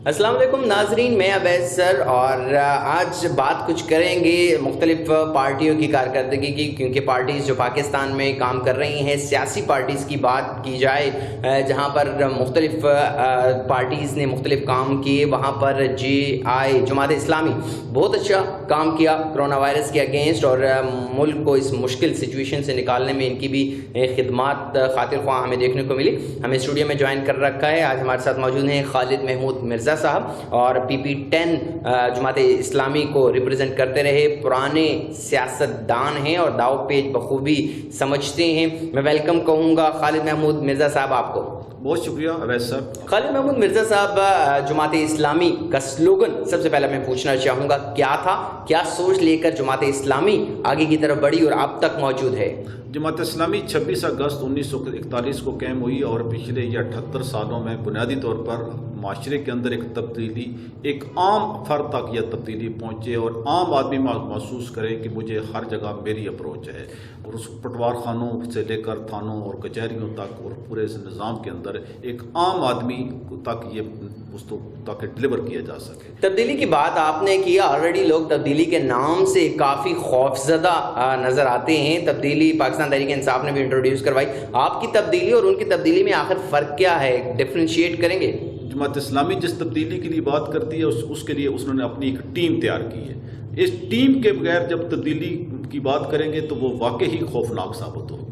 السلام علیکم ناظرین، میں عبید سر اور آج بات کچھ کریں گے مختلف پارٹیوں کی کارکردگی کی، کیونکہ پارٹیز جو پاکستان میں کام کر رہی ہیں، سیاسی پارٹیز کی بات کی جائے جہاں پر مختلف پارٹیز نے مختلف کام کیے، وہاں پر جماعت اسلامی بہت اچھا کام کیا کرونا وائرس کے اگینسٹ، اور ملک کو اس مشکل سچویشن سے نکالنے میں ان کی بھی خدمات خاطر خواہ ہمیں دیکھنے کو ملی۔ ہمیں اسٹوڈیو میں جوائن کر رکھا ہے، آج ہمارے ساتھ موجود ہیں خالد محمود مرزا صاحب، اور PP10 جماعت اسلامی کو ریپرزینٹ کرتے رہے پرانے سیاستدان ہیں اور داؤ پیچ بخوبی سمجھتے ہیں۔ میں ویلکم کہوں گا خالد محمود مرزا صاحب آپ کو۔ بہت شکریہ عویس صاحب۔ خالد محمود مرزا صاحب، جماعت اسلامی کا سلوگن سب سے پہلے میں پوچھنا چاہوں گا کیا تھا، کیا سوچ لے کر جماعت اسلامی آگے کی طرف بڑھی اور اب تک موجود ہے؟ جماعت اسلامی 26 اگست 1941 کو قائم ہوئی اور پچھلے یہ 78 سالوں میں بنیادی طور پر معاشرے کے اندر ایک تبدیلی، ایک عام فرد تک یہ تبدیلی پہنچے اور عام آدمی محسوس کرے کہ مجھے ہر جگہ میری اپروچ ہے، اور اس پٹوار خانوں سے لے کر تھانوں اور کچہریوں تک اور پورے اس نظام کے اندر ایک عام آدمی تک یہ اس تک ڈلیور کیا جا سکے۔ تبدیلی کی بات آپ نے کیا، آلریڈی لوگ تبدیلی کے نام سے کافی خوفزدہ نظر آتے ہیں۔ تبدیلی پاکستان تحریک انصاف نے بھی انٹروڈیوس کروائی، آپ کی تبدیلی اور ان کی تبدیلی میں آخر فرق کیا ہے، ڈفرینشیٹ کریں گے؟ جماعت اسلامی جس تبدیلی کے لیے بات کرتی ہے اس کے لیے انہوں نے اپنی ایک ٹیم تیار کی ہے۔ اس ٹیم کے بغیر جب تبدیلی کی بات کریں گے تو وہ واقعی خوفناک ثابت ہوگی۔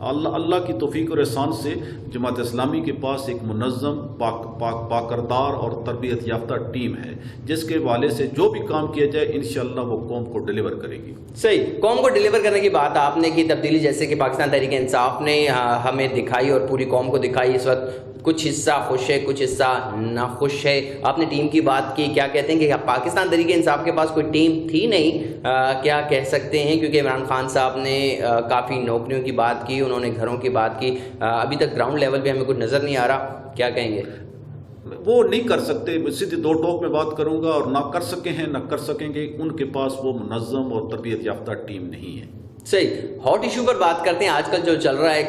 اللہ کی توفیق اور احسان سے جماعت اسلامی کے پاس ایک منظم، پاکردار اور تربیت یافتہ ٹیم ہے، جس کے حوالے سے جو بھی کام کیا جائے انشاءاللہ وہ قوم کو ڈیلیور کرے گی۔ صحیح، قوم کو ڈیلیور کرنے کی بات آپ نے کی۔ تبدیلی جیسے کہ پاکستان تحریک انصاف نے ہمیں دکھائی اور پوری قوم کو دکھائی، اس وقت کچھ حصہ خوش ہے، کچھ حصہ ناخوش ہے۔ آپ نے ٹیم کی بات کی، کیا کہتے ہیں کہ پاکستان تحریک انصاف کے پاس کوئی ٹیم تھی نہیں، کیا کہہ سکتے ہیں؟ کیونکہ عمران خان صاحب نے کافی نوکریوں کی بات کی، انہوں نے گھروں کی بات کی، ابھی تک گراؤنڈ لیول پہ ہمیں کچھ نظر نہیں آ رہا، کیا کہیں گے؟ وہ نہیں کر سکتے، سیدھی دو ٹوک میں بات کروں گا، اور نہ کر سکے ہیں نہ کر سکیں گے، ان کے پاس وہ منظم اور تربیت یافتہ ٹیم نہیں ہے۔ صحیح، ہاٹ ایشو پر بات کرتے ہیں۔ آج کل جو چل رہا ہے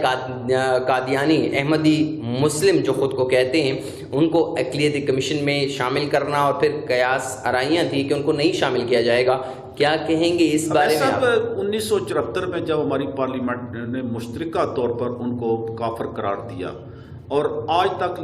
قادیانی احمدی مسلم جو خود کو کہتے ہیں، ان کو اقلیتی کمیشن میں شامل کرنا، اور پھر قیاس آرائیاں تھی کہ ان کو نہیں شامل کیا جائے گا، کیا کہیں گے اس بارے میں؟ 1974 میں جب ہماری پارلیمنٹ نے مشترکہ طور پر ان کو کافر قرار دیا، اور آج تک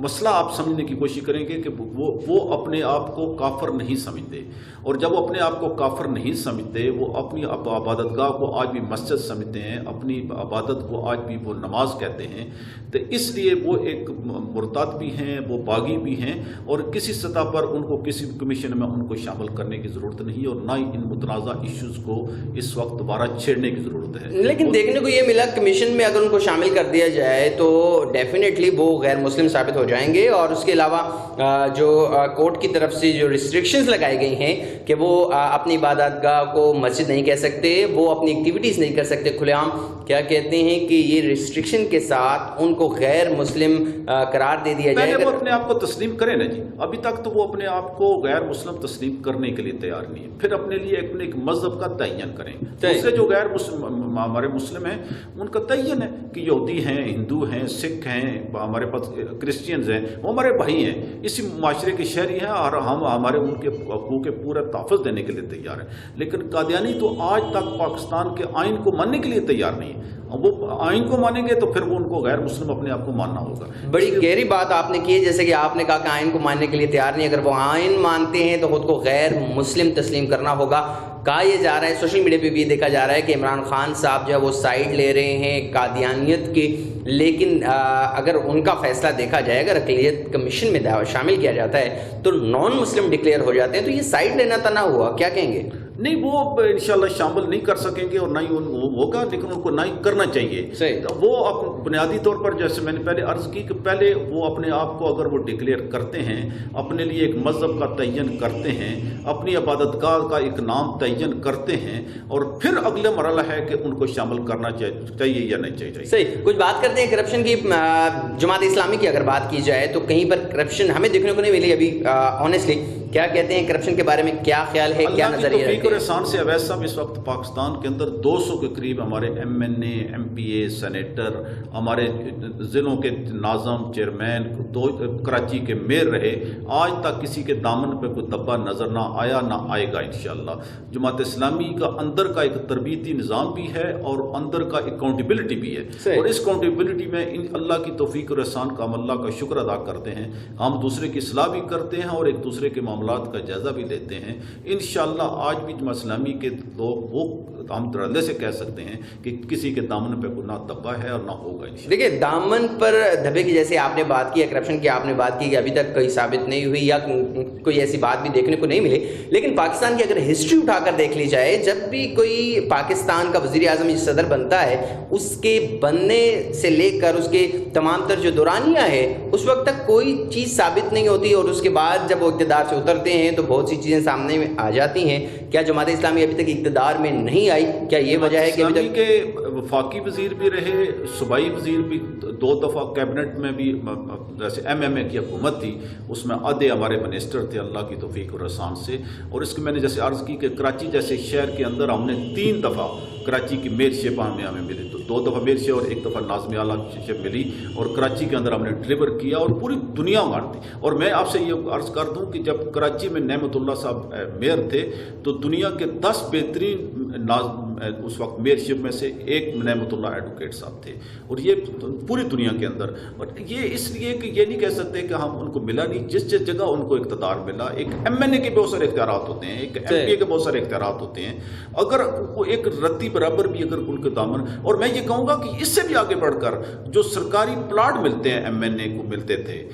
مسئلہ آپ سمجھنے کی کوشش کریں گے کہ وہ اپنے آپ کو کافر نہیں سمجھتے، اور جب وہ اپنے آپ کو کافر نہیں سمجھتے، وہ اپنی عبادت گاہ کو آج بھی مسجد سمجھتے ہیں، اپنی عبادت کو آج بھی وہ نماز کہتے ہیں، تو اس لیے وہ ایک مرتد بھی ہیں، وہ باغی بھی ہیں، اور کسی سطح پر ان کو کسی کمیشن میں ان کو شامل کرنے کی ضرورت نہیں، اور نہ ہی ان متنازع ایشوز کو اس وقت دوبارہ چھیڑنے کی ضرورت ہے۔ لیکن دیکھنے کو یہ ملا کمیشن میں اگر ان کو شامل کر دیا جائے تو ڈیفینیٹلی وہ غیر مسلم ثابت ہو جائیں گے، اور اس کے علاوہ جو کورٹ کی طرف سے جو ریسٹرکشنز لگائی گئی ہیں کہ وہ اپنی عبادت گاہ کو مسجد نہیں کہہ سکتے، وہ اپنی ایکٹیویٹیز نہیں کر سکتے کھلے عام، کیا کہتے ہیں کہ یہ ریسٹرکشن کے ساتھ ان کو غیر مسلم قرار دے دیا جائے گا؟ پہلے وہ اپنے آپ کو تسلیم کریں نا جی، ابھی تک تو وہ اپنے آپ کو غیر مسلم تسلیم کرنے کے لیے تیار نہیں ہے، پھر اپنے لیے ایک مذہب کا تعین کریں۔ دوسرے جو غیر مسلم ہمارے مسلم ہیں ان کا تعین ہے کہ یہودی ہیں، ہندو ہیں، سکھ ہیں، ہمارے پاس کرسچینز ہیں، وہ ہمارے بھائی ہیں، اسی معاشرے کے شہری ہیں، اور ہم ہمارے ان کے حقوق کے پورا تحفظ دینے کے لیے تیار ہیں۔ لیکن قادیانی تو آج تک پاکستان کے آئین کو ماننے کے لیے تیار نہیں ہے۔ وہ آئین کو مانیں گے تو پھر وہ ان کو غیر مسلم اپنے آپ کو ماننا ہوگا۔ بڑی گہری بات آپ نے کی ہے، جیسے کہ آپ نے کہا کہ آئین کو ماننے کے لیے تیار نہیں، اگر وہ آئین مانتے ہیں تو خود کو غیر مسلم تسلیم کرنا ہوگا۔ کہا یہ جا رہا ہے، سوشل میڈیا پہ بھی یہ دیکھا جا رہا ہے کہ عمران خان صاحب جو ہے وہ سائیڈ لے رہے ہیں قادیانیت کی، لیکن اگر ان کا فیصلہ دیکھا جائے، اگر اقلیت کمیشن میں شامل کیا جاتا ہے تو نان مسلم ڈکلیئر ہو جاتے ہیں، تو یہ سائیڈ لینا تو نہ ہوا، کیا کہیں گے؟ نہیں، وہ انشاءاللہ شامل نہیں کر سکیں گے، اور نہ ہی ہوگا، لیکن ان کو نہ ہی کرنا چاہیے۔ وہ بنیادی طور پر جیسے میں نے پہلے عرض کی کہ پہلے وہ اپنے آپ کو اگر وہ ڈکلیئر کرتے ہیں، اپنے لیے ایک مذہب کا تعین کرتے ہیں، اپنی عبادت گاہ کا ایک نام تعین کرتے ہیں، اور پھر اگلا مرحلہ ہے کہ ان کو شامل کرنا چاہیے یا نہیں چاہیے۔ صحیح، کچھ بات کرتے ہیں کرپشن کی۔ جماعت اسلامی کی اگر بات کی جائے تو کہیں پر کرپشن ہمیں دیکھنے کو نہیں ملی ابھی آنیسٹلی، کیا کہتے ہیں کرپشن کے بارے میں، کیا خیال ہے، کیا اللہ کی نظریہ توفیق رکھتے اور ہیں؟ احسان سے اویس صاحب اس وقت پاکستان کے اندر 200 کے قریب ہمارے MNA MPA سینیٹر، ہمارے ضلعوں کے ناظم چیئرمین، کراچی کے میئر رہے، آج تک کسی کے دامن پہ کوئی دبا نظر نہ آیا، نہ آئے گا انشاءاللہ۔ جماعت اسلامی کا اندر کا ایک تربیتی نظام بھی ہے اور اندر کا اکاؤنٹیبلٹی بھی ہے، اور اس اکاؤنٹیبلٹی میں اللہ کی توفیق اور احسان کا ہم اللہ کا شکر ادا کرتے ہیں، ہم دوسرے کی اصلاح بھی کرتے ہیں اور ایک دوسرے کے معاملات کا جائزہ بھی لیتے ہیں۔ انشاءاللہ آج بھی جماعت اسلامی کے لوگ وہ ہم دردے سے کہہ سکتے ہیں کہ کسی کے دامن پہ کوئی نہ دبا ہے اور نہ ہوگا انشاءاللہ۔ دیکھیں دامن پر دھبے کی جیسے آپ نے بات کی، کرپشن کی آپ نے بات کی کہ ابھی تک کوئی ثابت نہیں ہوئی یا کوئی ایسی بات بھی دیکھنے کو نہیں ملی، لیکن پاکستان کی اگر ہسٹری اٹھا کر دیکھ لی جائے، جب بھی کوئی پاکستان کا وزیر اعظم یا صدر بنتا ہے، اس کے بننے سے لے کر اس کے تمام تر جو دورانیہ ہے اس وقت تک کوئی چیز ثابت نہیں ہوتی، اور اس کے بعد جب وہ اقتدار سے اترتے ہیں تو بہت سی چیزیں سامنے میں آ جاتی ہیں۔ کیا جماعت اسلامی ابھی تک اقتدار میں نہیں آئی؟ کیا یہ وجہ ہے کہ ابھی تک کے وفاقی وزیر بھی رہے، صوبائی وزیر بھی 2 دفعہ کیبنٹ میں بھی، جیسے MMA کی حکومت تھی اس میں آدھے ہمارے منسٹر تھے اللہ کی توفیق اور احسان سے، اور اس کے میں نے جیسے عرض کی کہ کراچی جیسے شہر کے اندر ہم نے 3 دفعہ کراچی کی میئر شپ ہمیں ملی، تو 2 دفعہ میئر شپ اور 1 دفعہ ناظم اعلیٰ شپ ملی، اور کراچی کے اندر ہم نے ڈلیور کیا اور پوری دنیا مانتی۔ اور میں آپ سے یہ عرض کر دوں کہ جب کراچی میں نعمت اللہ صاحب میئر تھے تو دنیا کے 10 بہترین اس وقت میئر شپ میں سے ایک نعمت اللہ ایڈوکیٹ صاحب تھے، اور یہ پوری دنیا کے اندر، اور یہ اس لیے کہ یہ نہیں کہہ سکتے کہ ہم ان کو ملا نہیں، جس جگہ ان کو اقتدار ملا۔ ایک MNA کے بہت سارے اختیارات ہوتے ہیں، ایک MPA کے بہت سارے اختیارات ہوتے ہیں، اگر وہ ایک رتی برابر بھی اگر ان کے دامن، اور میں یہ کہوں گا کہ اس سے بھی آگے بڑھ کر جو سرکاری پلاٹ ملتے ہیں MNA کو ملتے تھے،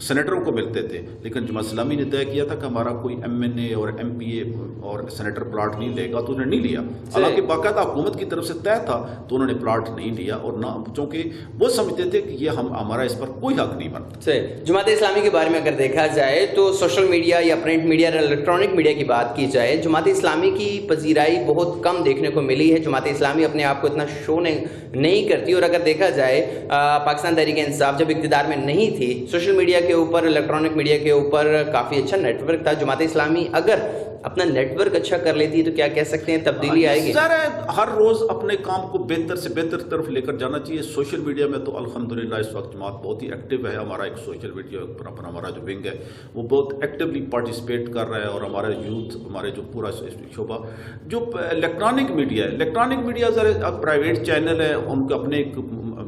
سینیٹروں کو ملتے تھے، لیکن جماعت اسلامی نے طے کیا تھا کہ ہمارا کوئی MNA اور MPA اور سینیٹر پلاٹ نہیں لے گا، تو انہوں نے نہیں لیا، حالانکہ باقاعدہ حکومت کی طرف سے طے تھا، تو انہوں نے پلاٹ نہیں لیا، اور نہ چونکہ وہ سمجھتے تھے کہ یہ ہمارا اس پر کوئی حق نہیں بنتا۔ صحیح۔ جماعت اسلامی کے بارے میں اگر دیکھا جائے تو سوشل میڈیا یا پرنٹ میڈیا یا الیکٹرانک میڈیا کی بات کی جائے، جماعت اسلامی کی پذیرائی بہت کم دیکھنے کو ملی ہے۔ جماعت اسلامی اپنے آپ کو اتنا شو نہیں کرتی، اور اگر دیکھا جائے پاکستان تحریک انصاف جب اقتدار میں نہیں تھی، سوشل میڈیا کے اوپر، الیکٹرانک میڈیا کے اوپر کافی اچھا نیٹ ورک تھا۔ جماعت اسلامی اگر اپنا نیٹ ورک اچھا کر لیتی ہے تو کیا کہہ سکتے ہیں تبدیلی آئے گی؟ ظاہر ہے ہر روز اپنے کام کو بہتر سے بہتر طرف لے کر جانا چاہیے۔ سوشل میڈیا میں تو الحمدللہ اس وقت جماعت بہت ہی ایکٹیو ہے، ہمارا ایک سوشل میڈیا پر ہمارا جو ونگ ہے وہ بہت ایکٹیولی پارٹیسپیٹ کر رہا ہے، اور ہمارا یوتھ، ہمارے جو پورا شعبہ جو الیکٹرانک میڈیا ذرا پرائیویٹ چینل ہے، ان کے اپنے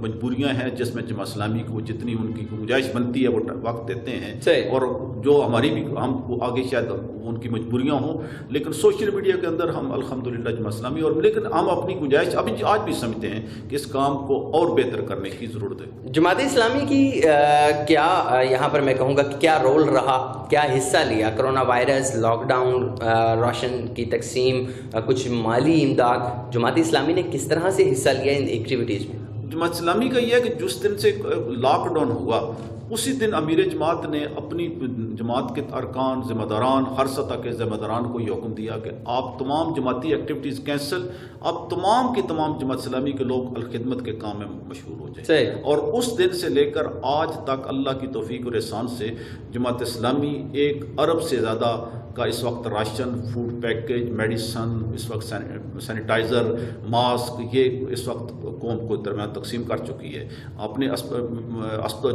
مجبوریاں ہیں جس میں جماعت اسلامی کو جتنی ان کی گنجائش بنتی ہے وہ وقت دیتے ہیں، اور جو ہماری بھی ہم آگے شاید ان کی مجبوریاں ہوں، لیکن سوشل میڈیا کے اندر ہم الحمدللہ جماعت اسلامی، اور لیکن ہم اپنی گنجائش آج بھی سمجھتے ہیں کہ اس کام کو اور بہتر کرنے کی ضرورت ہے۔ جماعت اسلامی کی کیا یہاں پر میں کہوں گا کہ کیا رول رہا، کیا حصہ لیا corona virus, lockdown, ration کی تقسیم، کچھ مالی امداد، جماعت اسلامی نے کس طرح سے حصہ لیا ان ایکٹیویٹیز میں؟ جماعت اسلامی کا یہ ہے کہ جس دن سے لاک ڈاؤن ہوا اسی دن امیر جماعت نے اپنی جماعت کے ارکان، ذمہ داران، ہر سطح کے ذمہ داران کو یہ حکم دیا کہ آپ تمام جماعتی ایکٹیویٹیز کینسل، اب تمام کی تمام جماعت اسلامی کے لوگ الخدمت کے کام میں مشغول ہو جائیں۔ اور اس دن سے لے کر آج تک اللہ کی توفیق اور احسان سے جماعت اسلامی 1 ارب سے زیادہ کا اس وقت راشن، فوڈ پیکیج، میڈیسن، اس وقت سینیٹائزر، ماسک، یہ اس وقت قوم کو درمیان تقسیم کر چکی ہے۔ اپنے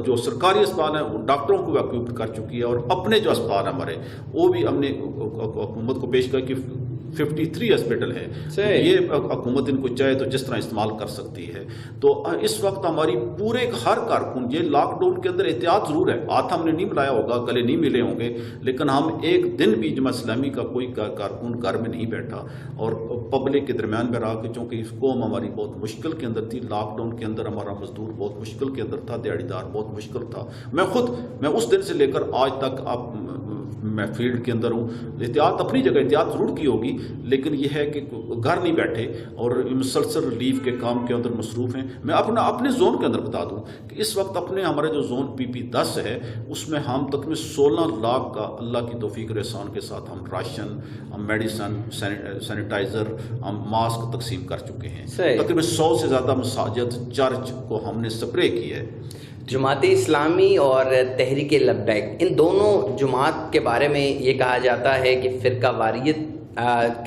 جو سرکاری اسپتال ہیں ڈاکٹروں کو اکوپ کر چکی ہے، اور اپنے جو اسپتال ہیں ہمارے وہ بھی ہم نے حکومت کو پیش کر کہ 53 ہاسپٹل ہے، یہ حکومت ان کو چاہے تو جس طرح استعمال کر سکتی ہے۔ تو اس وقت ہماری پورے ہر کارکن، یہ لاک ڈاؤن کے اندر احتیاط ضرور ہے، ہاتھ ہم نے نہیں ملایا ہوگا، گلے نہیں ملے ہوں گے، لیکن ہم ایک دن بھی جماعت اسلامی کا کوئی کارکن گھر میں نہیں بیٹھا اور پبلک کے درمیان میں رہا، کہ چونکہ اس قوم ہماری بہت مشکل کے اندر تھی، لاک ڈاؤن کے اندر ہمارا مزدور بہت مشکل کے اندر تھا، دیہڑی دار بہت مشکل تھا۔ میں اس دن سے لے کر آج تک میں فیلڈ کے اندر ہوں، احتیاط اپنی جگہ احتیاط ضرور کی ہوگی، لیکن یہ ہے کہ گھر نہیں بیٹھے اور مسلسل ریلیف کے کام کے اندر مصروف ہیں. میں اپنے زون کے اندر بتا دوں کہ اس وقت ہمارے جو زون PP10 ہے اس میں ہم تقریباً 16 لاکھ کا اللہ کی توفیق اور احسان کے ساتھ ہم راشن، ہم میڈیسن، سینیٹائزر، ہم ماسک تقسیم کر چکے ہیں. تقریباً 100 سے زیادہ مساجد، چرچ کو ہم نے سپرے کی ہے. جماعت اسلامی اور تحریک لبیک، ان دونوں جماعت کے بارے میں یہ کہا جاتا ہے کہ فرقہ واریت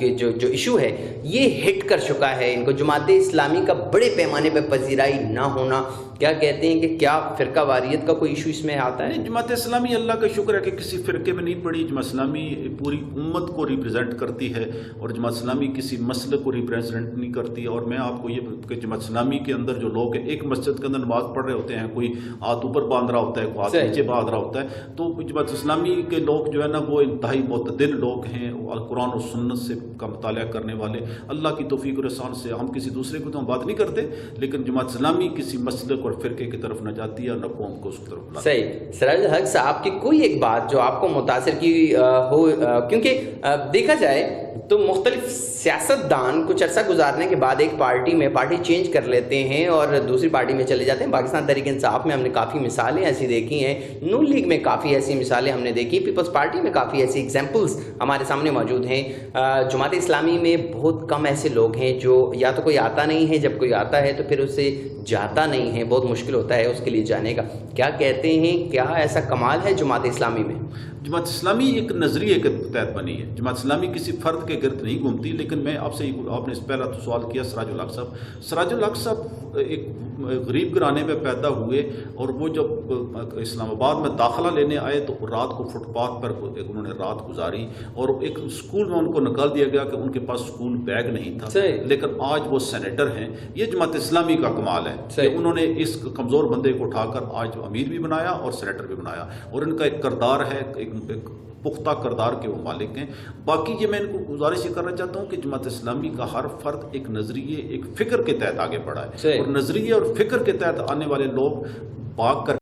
کے جو ایشو ہے یہ ہٹ کر چکا ہے ان کو. جماعت اسلامی کا بڑے پیمانے پہ پذیرائی نہ ہونا، کیا کہتے ہیں کہ کیا فرقہ واریت کا کوئی ایشو اس میں آتا ہے؟ جماعت اسلامی اللہ کا شکر ہے کہ کسی فرقے میں نہیں پڑی. جماعت اسلامی پوری امت کو ریپرزینٹ کرتی ہے اور جماعت اسلامی کسی مسلک کو ریپرزینٹ نہیں کرتی. اور میں آپ کو یہ کہ جماعت اسلامی کے اندر جو لوگ ہیں ایک مسجد کے اندر نماز پڑھ رہے ہوتے ہیں، کوئی ہاتھ اوپر باندھ رہا ہوتا ہے، کوئی ہاتھ نیچے باندھ رہا ہوتا ہے. تو جماعت اسلامی کے لوگ جو ہے نا وہ انتہائی معتدل لوگ ہیں، قرآن و سنت سے کا مطالعہ کرنے والے. اللہ کی توفیق اور احسان سے ہم کسی دوسرے کو تو ہم بات نہیں کرتے، لیکن جماعت اسلامی کسی مسلک اور فرقے کی طرف نہ جاتی ہے اور نہ قوم کو اس کی طرف بلاتی. صحیح. سراج الحق صاحب کی کوئی ایک بات جو آپ کو متاثر کی ہو، کیونکہ دیکھا جائے تو مختلف سیاستدان کچھ عرصہ گزارنے کے بعد ایک پارٹی چینج کر لیتے ہیں اور دوسری پارٹی میں چلے جاتے ہیں. پاکستان تحریک انصاف میں ہم نے کافی مثالیں ایسی دیکھی ہیں، نون لیگ میں کافی ایسی مثالیں ہم نے دیکھی، پیپلز پارٹی میں کافی ایسی ایگزامپلز ہمارے سامنے موجود ہیں. جماعت اسلامی میں بہت کم ایسے لوگ ہیں جو یا تو کوئی آتا نہیں ہے، جب کوئی آتا ہے تو پھر اسے جاتا نہیں ہے، بہت مشکل ہوتا ہے اس کے لیے جانے کا. کیا کہتے ہیں، کیا ایسا کمال ہے جماعت اسلامی میں؟ جماعت اسلامی ایک نظریے کے تحت بنی ہے. جماعت اسلامی کسی فرد کے گرد نہیں گھومتی. لیکن میں آپ سے آپ نے پہلا تو سوال کیا سراج الحق صاحب. سراج الحق صاحب ایک غریب گھرانے میں پیدا ہوئے اور وہ جب اسلام آباد میں داخلہ لینے آئے تو رات کو فٹ پاتھ پر انہوں نے رات گزاری اور ایک اسکول میں ان کو نکال دیا گیا کہ ان کے پاس اسکول بیگ نہیں تھا. لیکن آج وہ سینیٹر ہیں. یہ جماعت اسلامی کا کمال ہے کہ انہوں نے اس کمزور بندے کو اٹھا کر آج امیر بھی بنایا اور سینیٹر بھی بنایا. اور ان کا ایک کردار ہے، ایک پختہ کردار کے وہ مالک ہیں. باقی یہ میں ان کو گزارش یہ کرنا چاہتا ہوں کہ جماعت اسلامی کا ہر فرد ایک نظریے، ایک فکر کے تحت آگے بڑھا ہے. اور نظریے اور فکر کے تحت آنے والے لوگ بھاگ کر